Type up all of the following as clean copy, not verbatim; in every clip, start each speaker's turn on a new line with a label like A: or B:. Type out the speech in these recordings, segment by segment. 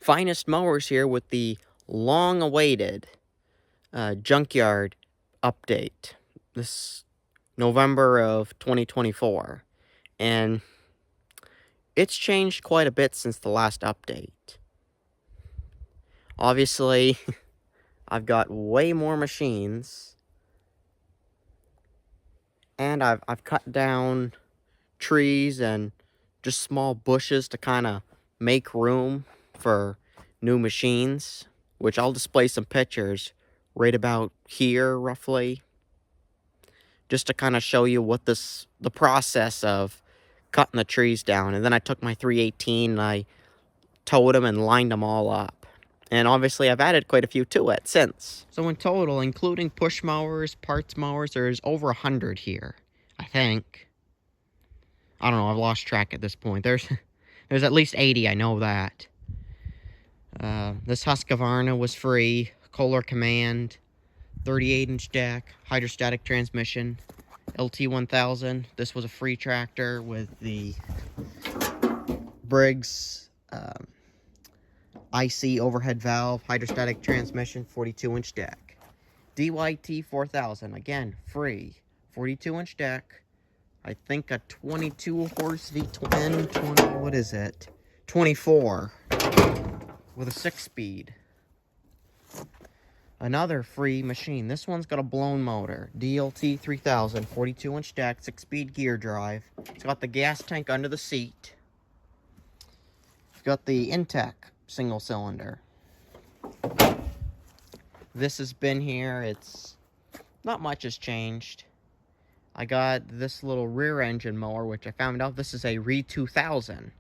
A: Finest Mowers here with the long-awaited junkyard update this November of 2024. And it's changed quite a bit since the last update. Obviously, I've got way more machines, and I've cut down trees and just small bushes to kind of make room for new machines, which I'll display some pictures right about here roughly, just to kind of show you what the process of cutting the trees down. And then I took my 318 and I towed them and lined them all up. And obviously I've added quite a few to it since. So in total, including push mowers, parts mowers, there's over 100 here, I think. I don't know, I've lost track at this point. There's at least 80, I know that. This Husqvarna was free, Kohler Command, 38-inch deck, hydrostatic transmission, LT1000. This was a free tractor with the Briggs IC overhead valve, hydrostatic transmission, 42-inch deck. DYT 4000, again, free, 42-inch deck. I think a 22 horse V10, 20, what is it? 24 with a 6-speed. Another free machine. This one's got a blown motor. DLT 3000, 42-inch deck, 6-speed gear drive. It's got the gas tank under the seat. It's got the Intech single cylinder. This has been here. It's not much has changed. I got this little rear engine mower, which I found out this is a Re 2000.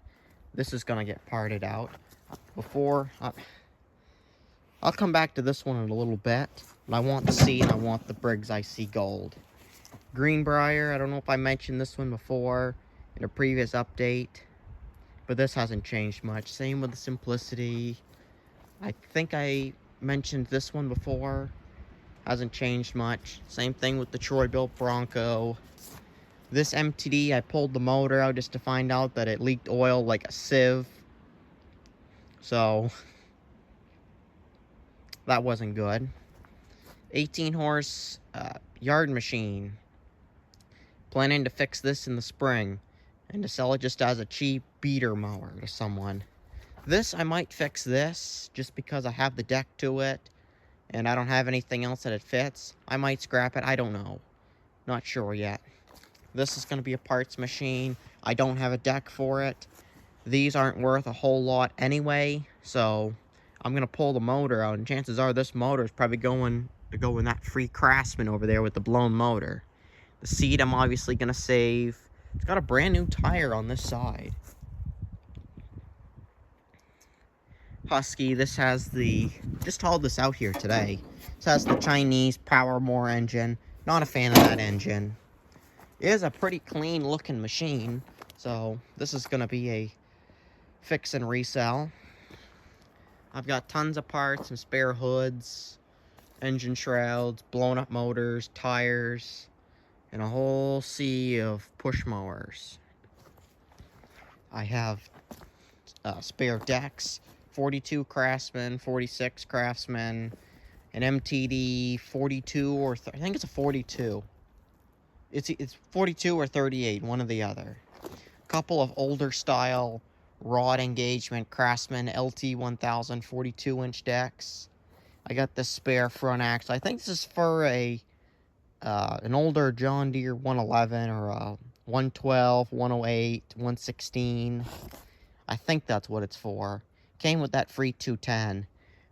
A: This is gonna get parted out. Before, I'll come back to this one in a little bit. But I want the C and I want the Briggs IC Gold. Greenbrier, I don't know if I mentioned this one before in a previous update, but this hasn't changed much. Same with the Simplicity. I think I mentioned this one before. Hasn't changed much. Same thing with the Troy-built Bronco. This MTD, I pulled the motor out just to find out that it leaked oil like a sieve. So, that wasn't good. 18 horse yard machine. Planning to fix this in the spring and to sell it just as a cheap beater mower to someone. This, I might fix this just because I have the deck to it and I don't have anything else that it fits. I might scrap it, I don't know. Not sure yet. This is going to be a parts machine. I don't have a deck for it. These aren't worth a whole lot anyway, so I'm going to pull the motor out, and chances are this motor is probably going to go in that free Craftsman over there with the blown motor. The seat I'm obviously going to save. It's got a brand new tire on this side. Husky, this has the, just hauled this out here today. This has the Chinese Power More engine. Not a fan of that engine. It is a pretty clean looking machine, so this is going to be a fix and resell. I've got tons of parts, some spare hoods, engine shrouds, blown up motors, tires, and a whole sea of push mowers. I have spare decks, 42 Craftsman, 46 Craftsman, an MTD 42 or I think it's a 42. It's 42 or 38, one or the other. A couple of older style rod engagement Craftsman LT1000 42-inch decks. I got this spare front axle. I think this is for a an older John Deere 111 or a 112, 108, 116. I think that's what it's for. Came with that free 210.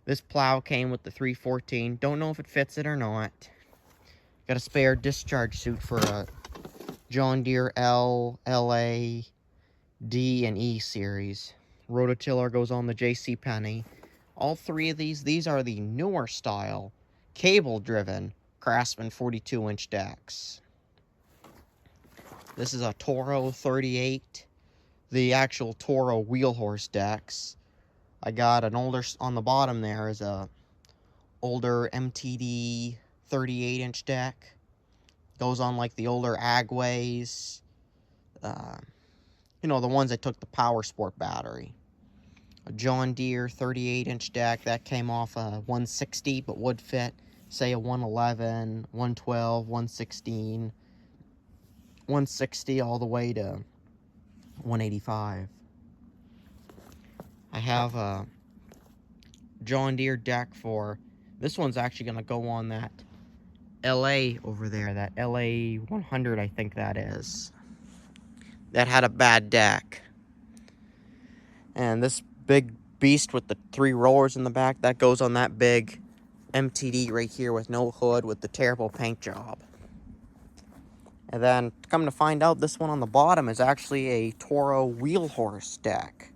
A: This plow came with the 314. Don't know if it fits it or not. Got a spare discharge suit for a John Deere L, LA, D, and E series. Rototiller goes on the JCPenney. All three of these are the newer style, cable-driven Craftsman 42-inch decks. This is a Toro 38. The actual Toro wheel horse decks. I got an older, on the bottom there is a older MTD 38-inch deck. Goes on like the older Agways. You know, the ones that took the Power Sport battery. A John Deere 38-inch deck that came off a 160 but would fit, say, a 111, 112, 116, 160 all the way to 185. I have a John Deere deck for, this one's actually going to go on that LA over there, that LA 100 I think that is. That had a bad deck. And this big beast with the 3 rollers in the back, that goes on that big MTD right here with no hood with the terrible paint job. And then, come to find out, this one on the bottom is actually a Toro wheel horse deck.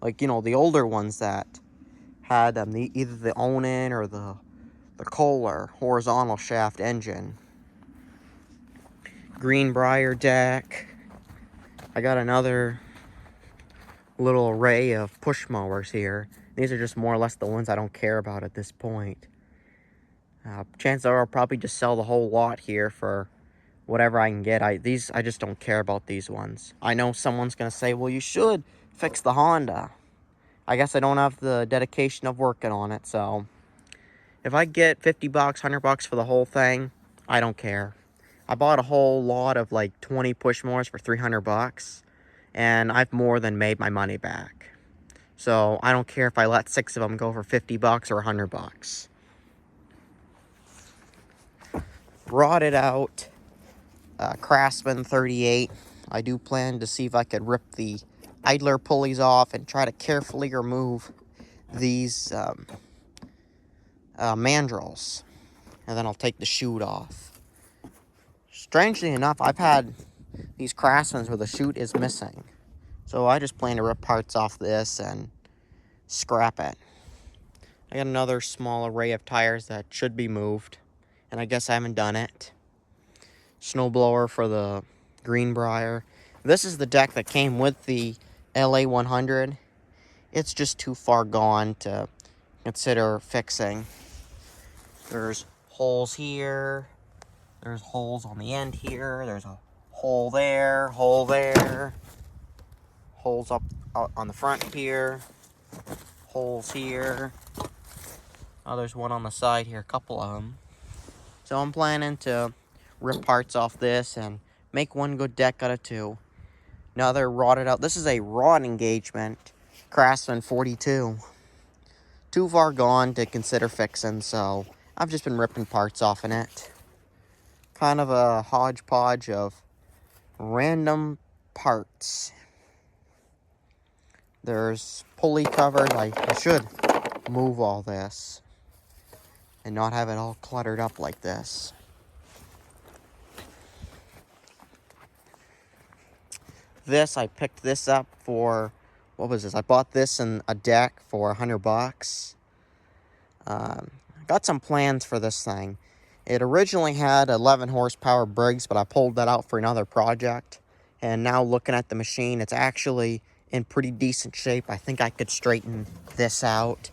A: Like, you know, the older ones that had either the Onan or the Kohler horizontal shaft engine. Greenbrier deck. I got another little array of push mowers here. These are just more or less the ones I don't care about at this point. Chances are I'll probably just sell the whole lot here for whatever I can get. I just don't care about these ones. I know someone's going to say, well, you should fix the Honda. I guess I don't have the dedication of working on it, so if I get 50 bucks, 100 bucks for the whole thing, I don't care. I bought a whole lot of like 20 push mowers for 300 bucks, and I've more than made my money back. So I don't care if I let 6 of them go for 50 bucks or 100 bucks. Rotted out Craftsman 38. I do plan to see if I could rip the idler pulleys off and try to carefully remove these mandrels. And then I'll take the chute off. Strangely enough, I've had these Craftsmans where the chute is missing. So I just plan to rip parts off this and scrap it. I got another small array of tires that should be moved, and I guess I haven't done it. Snowblower for the Greenbrier. This is the deck that came with the LA 100. It's just too far gone to consider fixing. There's holes here. There's holes on the end here. There's a hole there, hole there. Holes up on the front here. Holes here. Oh, there's one on the side here, a couple of them. So I'm planning to rip parts off this and make one good deck out of 2. Another rotted out. This is a rod engagement Craftsman 42. Too far gone to consider fixing, so I've just been ripping parts off in it. Kind of a hodgepodge of random parts. There's pulley covers. I should move all this and not have it all cluttered up like this. This, I picked this up for, what was this? I bought this in a deck for 100 bucks. Got some plans for this thing. It originally had 11 horsepower Briggs, but I pulled that out for another project. And now looking at the machine, it's actually in pretty decent shape. I think I could straighten this out.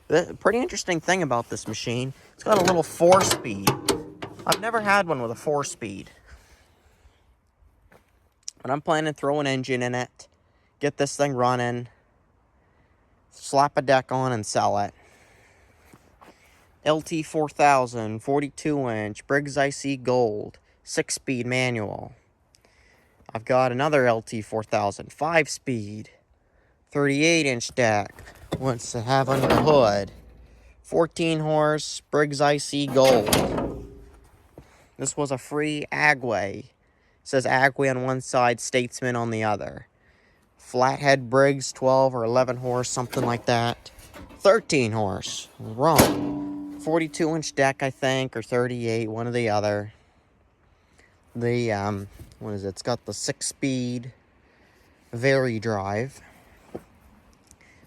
A: The pretty interesting thing about this machine, it's got a little 4-speed. I've never had one with a 4-speed. But I'm planning to throw an engine in it, get this thing running, slap a deck on and sell it. LT 4000, 42-inch, Briggs IC Gold, 6-speed manual. I've got another LT 4000, 5-speed, 38-inch deck, wants to have under the hood. 14 horse, Briggs IC Gold. This was a free Agway. It says Agway on one side, Statesman on the other. Flathead Briggs, 12 or 11 horse, something like that. 13 horse, wrong. 42-inch deck, I think, or 38, one or the other. The, what is it? It's got the 6-speed Vari drive.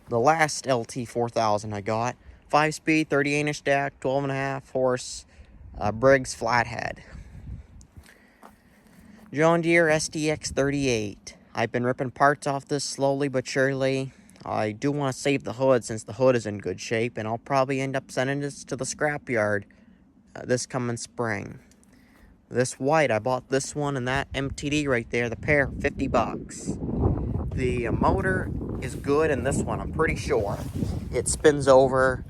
A: The last LT 4000 I got, 5-speed, 38-inch deck, 12.5 horse, Briggs flathead. John Deere SDX 38. I've been ripping parts off this slowly but surely. I do want to save the hood since the hood is in good shape, and I'll probably end up sending this to the scrapyard this coming spring. This white, I bought this one and that MTD right there, the pair, 50 bucks. The motor is good in this one, I'm pretty sure. It spins over,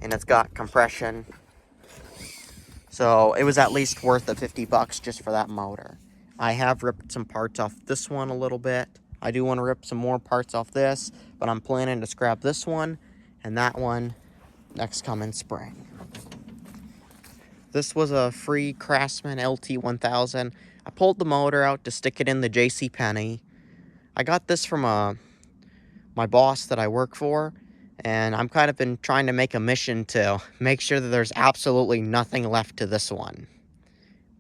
A: and it's got compression. So it was at least worth the 50 bucks just for that motor. I have ripped some parts off this one a little bit. I do want to rip some more parts off this, but I'm planning to scrap this one and that one next coming spring. This was a free Craftsman LT1000. I pulled the motor out to stick it in the JCPenney. I got this from my boss that I work for, and I'm kind of been trying to make a mission to make sure that there's absolutely nothing left to this one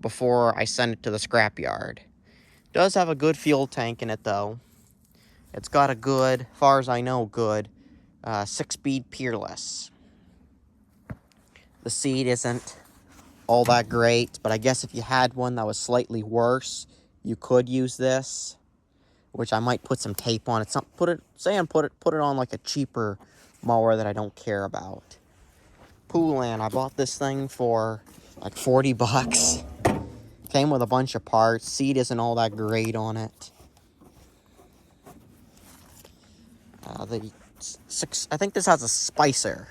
A: before I send it to the scrapyard. It does have a good fuel tank in it, though. It's got a good, as far as I know, good 6-speed Peerless. The seat isn't all that great, but I guess if you had one that was slightly worse, you could use this, which I might put some tape on it. Put it on like a cheaper mower that I don't care about. Poulan, I bought this thing for like 40 bucks. Came with a bunch of parts. Seat isn't all that great on it. I think this has a spicer,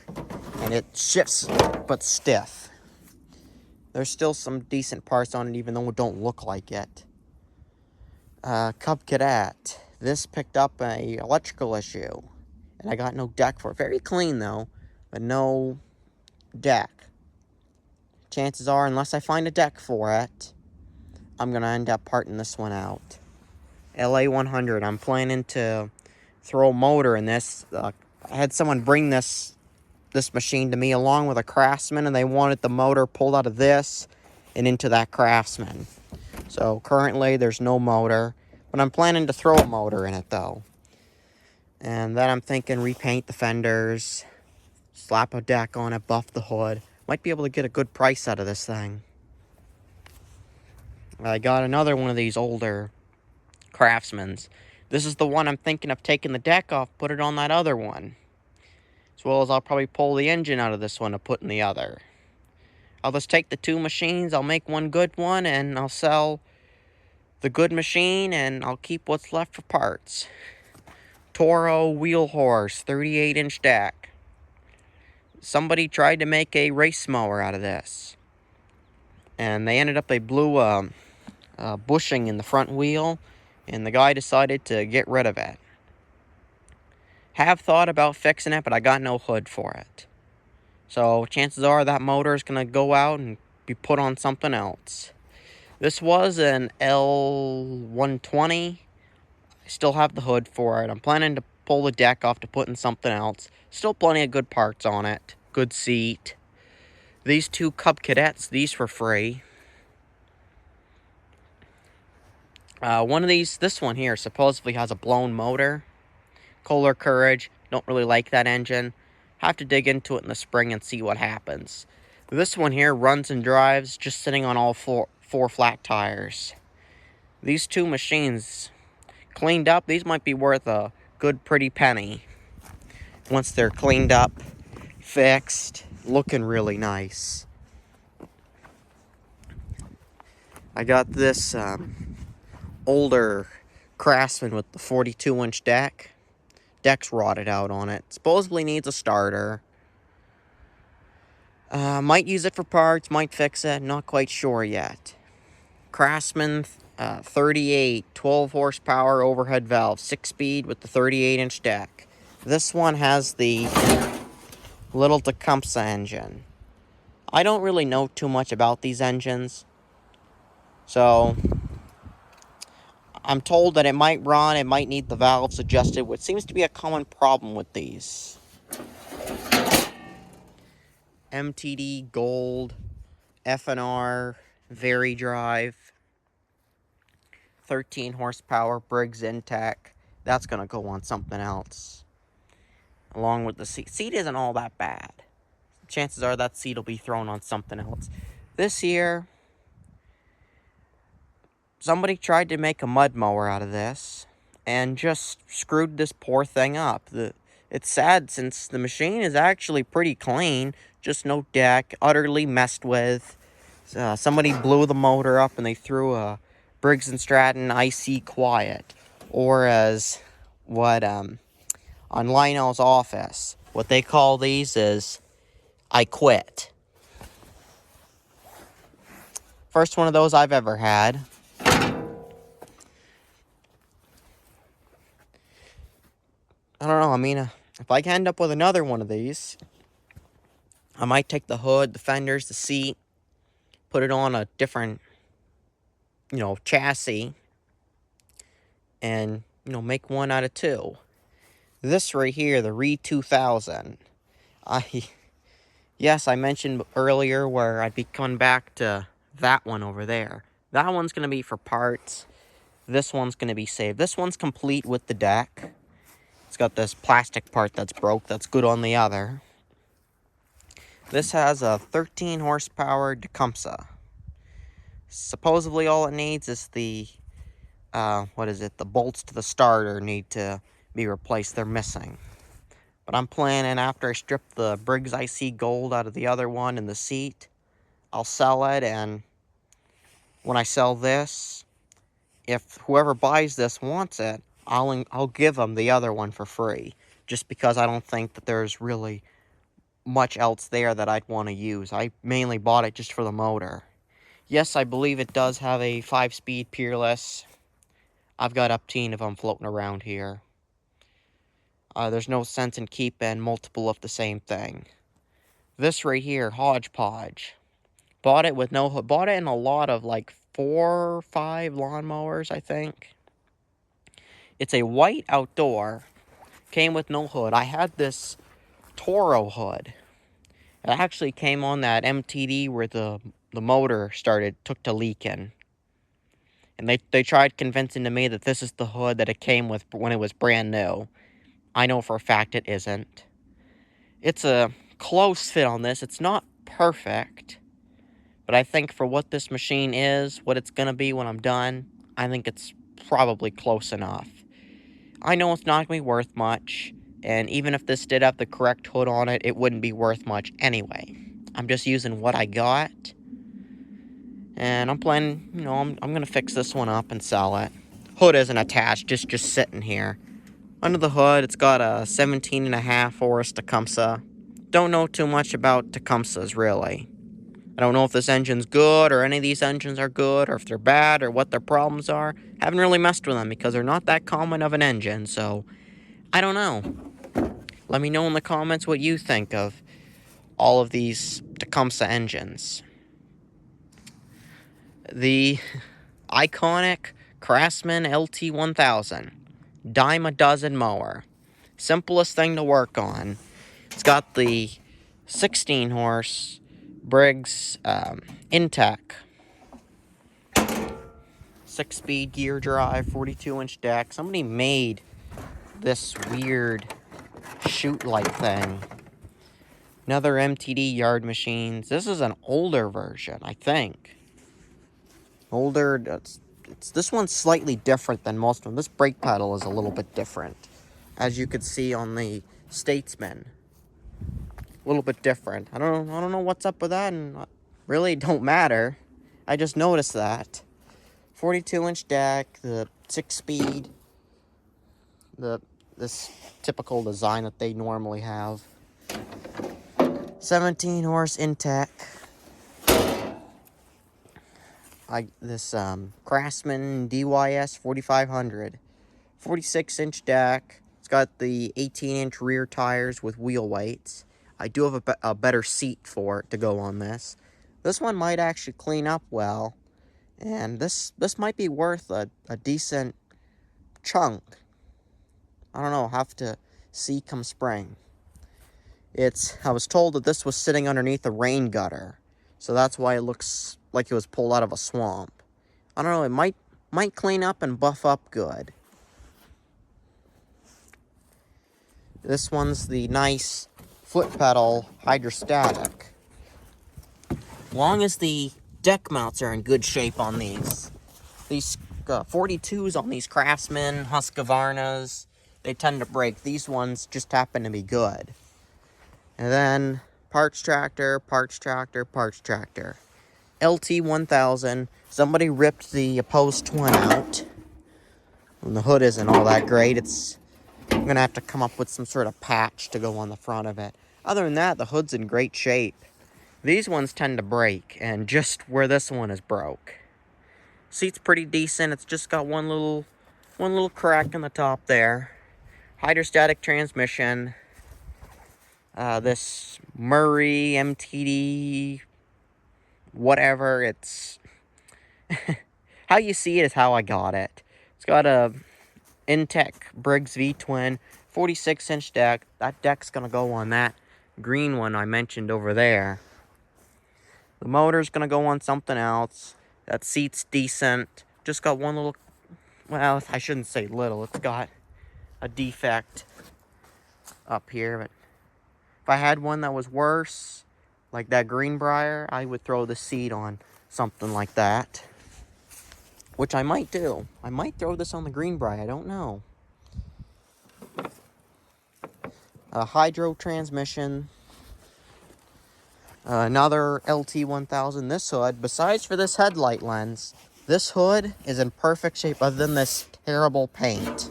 A: and it shifts but stiff. There's still some decent parts on it, even though it don't look like it. Cub Cadet. This picked up a electrical issue, and I got no deck for it. Very clean though, but no deck. Chances are, unless I find a deck for it, I'm gonna end up parting this one out. LA100. I'm planning to throw a motor in this. I had someone bring this machine to me along with a Craftsman, and they wanted the motor pulled out of this and into that Craftsman. So currently there's no motor, but I'm planning to throw a motor in it though. And then I'm thinking repaint the fenders, slap a deck on it, buff the hood. Might be able to get a good price out of this thing. I got another one of these older Craftsmans. This is the one I'm thinking of taking the deck off, put it on that other one. As well as I'll probably pull the engine out of this one to put in the other. I'll just take the two machines, I'll make one good one, and I'll sell the good machine, and I'll keep what's left for parts. Toro wheel horse, 38-inch deck. Somebody tried to make a race mower out of this. And they blew a bushing in the front wheel, and the guy decided to get rid of it. Have thought about fixing it, but I got no hood for it. So chances are that motor is going to go out and be put on something else. This was an L120. I still have the hood for it. I'm planning to pull the deck off to put in something else. Still plenty of good parts on it. Good seat. These two Cub Cadets, these were free. One of these, this one here, supposedly has a blown motor. Kohler Courage, don't really like that engine. Have to dig into it in the spring and see what happens. This one here runs and drives just sitting on all four flat tires. These two machines, cleaned up, these might be worth a good pretty penny. Once they're cleaned up, fixed, looking really nice. I got this older Craftsman with the 42-inch deck. Deck's rotted out on it. Supposedly needs a starter. Might use it for parts, might fix it, not quite sure yet. Craftsman 38, 12 horsepower overhead valve, 6-speed with the 38-inch deck. This one has the little Tecumseh engine. I don't really know too much about these engines, so I'm told that it might run, it might need the valves adjusted, which seems to be a common problem with these. MTD Gold, F&R, Very Drive, 13 horsepower, Briggs Intech. That's going to go on something else. Along with the seat. Seat isn't all that bad. Chances are that seat will be thrown on something else. This year, somebody tried to make a mud mower out of this and just screwed this poor thing up. It's sad since the machine is actually pretty clean, just no deck, utterly messed with. Somebody blew the motor up and they threw a Briggs & Stratton IC Quiet, or as what on Lionel's office. What they call these is, I quit. First one of those I've ever had. I don't know, I mean, if I can end up with another one of these, I might take the hood, the fenders, the seat, put it on a different, chassis, and, make one out of two. This right here, the Re 2000, yes, I mentioned earlier where I'd be coming back to that one over there. That one's going to be for parts. This one's going to be saved. This one's complete with the deck. It's got this plastic part that's broke. That's good on the other. This has a 13 horsepower Tecumseh. Supposedly all it needs is the, the bolts to the starter need to be replaced. They're missing. But I'm planning, after I strip the Briggs IC Gold out of the other one and the seat, I'll sell it, and when I sell this, if whoever buys this wants it, I'll give them the other one for free, just because I don't think that there's really much else there that I'd want to use. I mainly bought it just for the motor. Yes, I believe it does have a 5-speed Peerless. I've got upteen of them floating around here. There's no sense in keeping multiple of the same thing. This right here, Hodgepodge. Bought it with no hood. Bought it in a lot of like 4 or 5 lawnmowers, I think. It's a white outdoor. Came with no hood. I had this Toro hood. It actually came on that MTD where the motor took to leaking. And they tried convincing to me that this is the hood that it came with when it was brand new. I know for a fact it isn't. It's a close fit on this. It's not perfect. But I think for what this machine is, what it's going to be when I'm done, I think it's probably close enough. I know it's not going to be worth much, and even if this did have the correct hood on it, it wouldn't be worth much anyway. I'm just using what I got, and I'm planning, I'm going to fix this one up and sell it. Hood isn't attached, just sitting here. Under the hood, it's got a 17.5 Forest Tecumseh. Don't know too much about Tecumsehs, really. I don't know if this engine's good, or any of these engines are good, or if they're bad, or what their problems are. Haven't really messed with them, because they're not that common of an engine, so I don't know. Let me know in the comments what you think of all of these Tecumseh engines. The iconic Craftsman LT1000. Dime a dozen mower. Simplest thing to work on. It's got the 16 horse Briggs Intec 6-speed gear drive, 42-inch deck. Somebody made this weird chute light thing. Another MTD yard machines. This is an older version, I think. Older. This one's slightly different than most of them. This brake pedal is a little bit different, as you could see on the Statesman. A little bit different. I don't know what's up with that, and really don't matter. I just noticed that. 42-inch deck, the 6-speed, this typical design that they normally have. 17 horse Intec. This Craftsman DYS 4500. 46-inch deck. It's got the 18-inch rear tires with wheel weights. I do have a better seat for it to go on this. This one might actually clean up well. And this might be worth a decent chunk. I don't know, I'll have to see come spring. I was told that this was sitting underneath a rain gutter. So that's why it looks like it was pulled out of a swamp. I don't know, it might clean up and buff up good. This one's the nice foot pedal hydrostatic. Long as the deck mounts are in good shape on these 42s on these Craftsman, Husqvarnas, they tend to break. These ones just happen to be good. And then parts tractor. LT1000. Somebody ripped the opposed twin out. And the hood isn't all that great. It's I'm going to have to come up with some sort of patch to go on the front of it. Other than that, the hood's in great shape. These ones tend to break, and just where this one is broke. Seat's pretty decent. It's just got one little crack in the top there. Hydrostatic transmission. This Murray MTD, whatever. It's how you see it is how I got it. It's got a Intech Briggs V-twin, 46-inch deck. That deck's gonna go on that green one I mentioned over there. The motor's gonna go on something else. That seat's decent. Just got one little, well, I shouldn't say little. It's got a defect up here. But if I had one that was worse, like that Greenbrier, I would throw the seat on something like that. Which I might do. I might throw this on the Greenbrier. I don't know. A hydro transmission. Another LT1000. This hood, besides for this headlight lens, this hood is in perfect shape other than this terrible paint.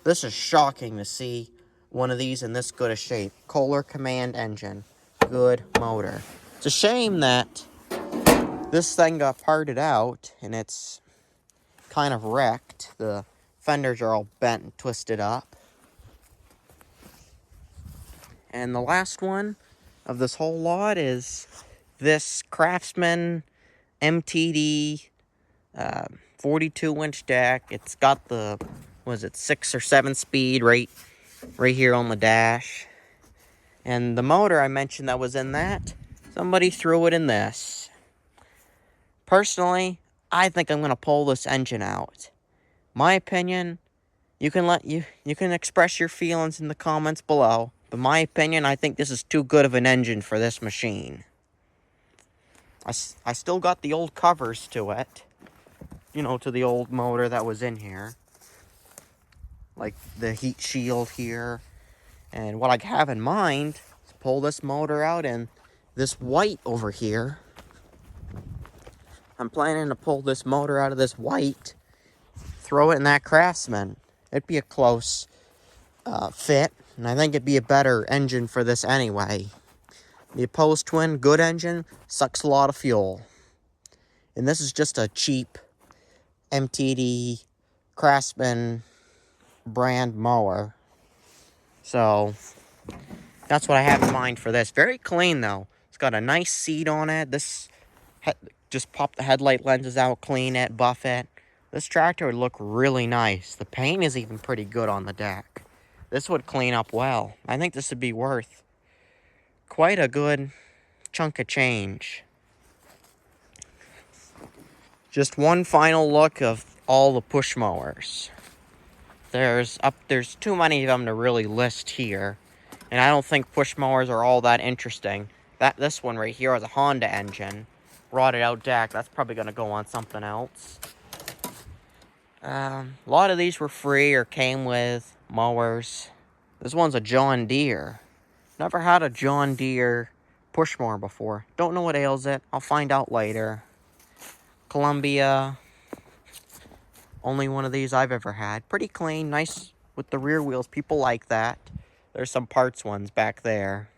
A: This is shocking to see one of these in this good a shape. Kohler Command engine. Good motor. It's a shame that this thing got parted out and it's kind of wrecked. The fenders are all bent and twisted up. And the last one of this whole lot is this Craftsman MTD 42-inch deck. It's got the, was it 6 or 7 speed right here on the dash. And the motor I mentioned that was in that, somebody threw it in this. Personally, I think I'm going to pull this engine out. My opinion, you can express your feelings in the comments below. But my opinion, I think this is too good of an engine for this machine. I still got the old covers to it. You know, to the old motor that was in here. Like the heat shield here. And what I have in mind is pull this motor out in this white over here. I'm planning to pull this motor out of this white, throw it in that Craftsman. It'd be a close fit, and I think it'd be a better engine for this anyway. The opposed twin, good engine, sucks a lot of fuel. And this is just a cheap MTD Craftsman brand mower. So, that's what I have in mind for this. Very clean, though. It's got a nice seat on it. This, just pop the headlight lenses out, clean it, buff it. This tractor would look really nice. The paint is even pretty good on the deck. This would clean up well. I think this would be worth quite a good chunk of change. Just one final look of all the push mowers. There's too many of them to really list here. And I don't think push mowers are all that interesting. This one right here has a Honda engine. Rotted out deck. That's probably going to go on something else. A lot of these were free or came with mowers. This one's a John Deere. Never had a John Deere push mower before. Don't know what ails it. I'll find out later. Columbia. Only one of these I've ever had. Pretty clean. Nice with the rear wheels. People like that. There's some parts ones back there.